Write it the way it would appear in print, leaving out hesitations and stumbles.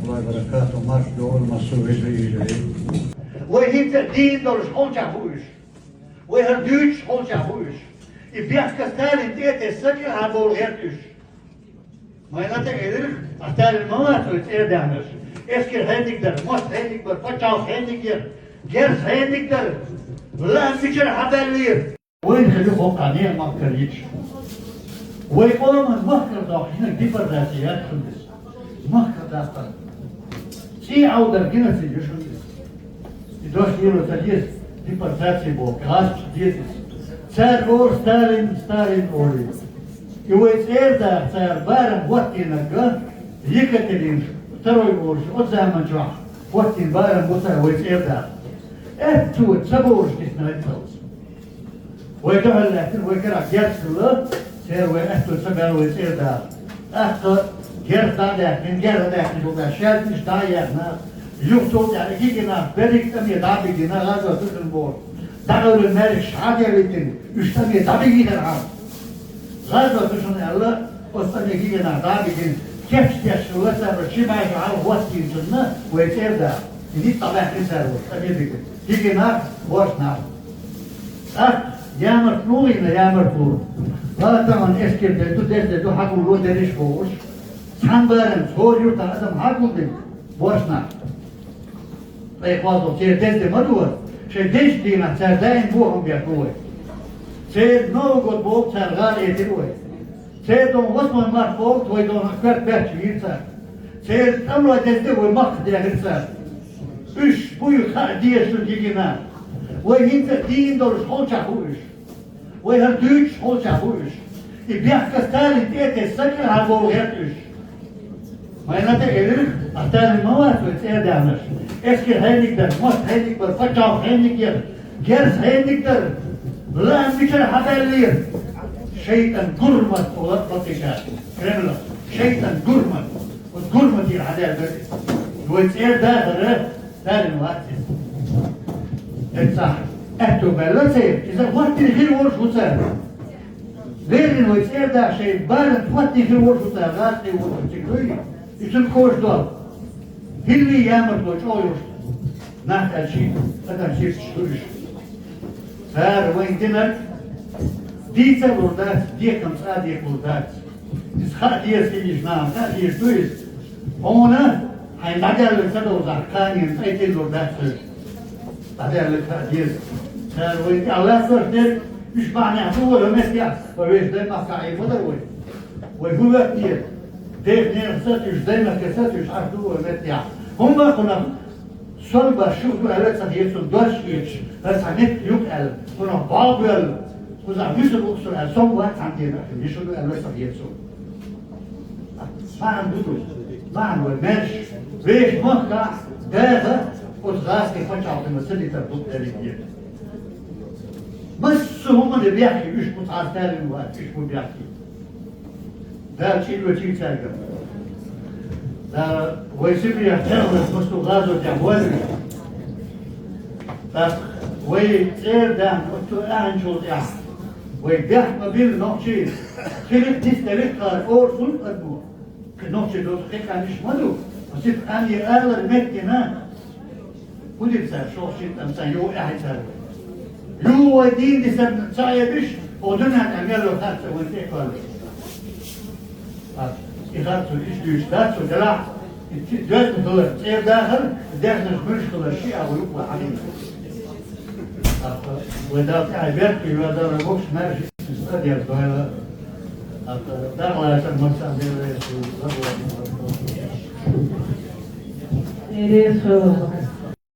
الله وبركاته مرحبا والمسؤولين. وهي دين دورش holca bu iş. Ve her düç holca bu iş. İbiyat kastalin diye tescil habol her düç. Mayната gelir, astalin mamat öt erdanır. Eskir hendikler, most hendikler, paçal hendikler, gers hendikler. Ulan biçer haberliyir. Ve hedi hokaniye makkar hiç. Ve olman makkar dağışına dipardası yatkındır. Makkar dağışlar. Си аудер гинasi düşündü. Dost yılı tadiz deportacije bu kaç diyesiz. Ser or Stalin ori. Yuvayt erda ser barem vaktina ga Yekaterin второй орж от заманча. Vaktin barem bu ser yuvayt erda. Ettu sabur kisnaytals. Ve kahalatin ve karak yatsılı ser ve ettu sabur yuvayt erda. Ettu gerdakin bu da şertmiş daha yerine. Yoksa yani iki gün berikten ya daha bir gün lazım tutun bol. Dağılır merik şaderetin üstten ya tabi gider ha. Lazım tutun Allah ostan iki gün daha bir gün keş yaşlılarsa şimay al vaktin sonuna ve evde ini tabak keser bu tabi bir gün. İki gün boş na. Yağmur nuyla yağmur bu. Zaten eskide tu derde tu hakulu deriş boş. Sanbarın soruyor da adam hakulu boş na. Ekvador, ce desde mădur, și deci din țărdain buhum biacului. Ce nou god bog țărgal edirui. Ce don vasman mar bog, toi don akver berç virsa. Ce amla desde voi mak diye virsa. Üç buyu diye su digina. Voi hinter din dor holca huish. Voi her düç holca huish. I biacka Stalin ete sakır har bog hertüş. Mayната gelir, astalin mavat ve erdanır. Eski hendikler, most hendikler, paçal hendikler, gers hendikler. Lan bir kere haberliyir. Şeytan gurmat olan bakışa. Kremlin, şeytan gurmat. O gurmat bir haber verir. Ve erdanır, Stalin vakti. Etsa, etto belli seyir. İzle vakti bir orş uçar. Verin ve erdan şey, barın vakti bir orş uçar. Vakti orş çıkıyor. İçin koştu. Hilli yağmur koş, oyur. Nahtel şey, zaten şey çıkıyor. Ser ve intiner. Dice burada, diyekam sadece burada. Biz hadiye seviş nam, hadiye duyuz. Ona, hay naderlikse de uzak, kanyen, aytil burada söz. Naderlik hadiye. Ser ve Allah sözler, üç bahane, bu olur mesela. Ve vezden makayı budur oy. Ve bu vaktiye. Devner satış, demek ki satış artığı öğret Onlar kuna solba şu evet satıyorsun dört geç. Ve sanet yok el. Kuna babel. Kuna müzik olsun el. Son var tanıdığına. Bir şey evet satıyorsun. Man dudu. Man ve merş. Beş mahka. Değer. O zazke paçaltını sılita tutları diye. Masumun de bir üç bu tartların var. Üç bu bir Da çil ve çil sergim. Da vaysi bir ahtarımız mustu gazo cahvalmi. Da vay erdan otu ançol ya. Vay gahma bir nokçi. Kilip distelik kar orsun adbu. Ki nokçi dostu kekaniş madu. Asif ani ağlar mekkina. Bu dipser şoşit amsan yo ahtar. Yo vay din disem sayebiş. Odunat amelo hatsa vay tekrar. İhar tür iş düğüşler tüdela dört dolar evdahır dernes müşküler şia ve yukla halim. Ve da ta'berti ve da raboks merci istadiyar doyla. Dağla yaşar maksan devre yesu. Nereye sorulmak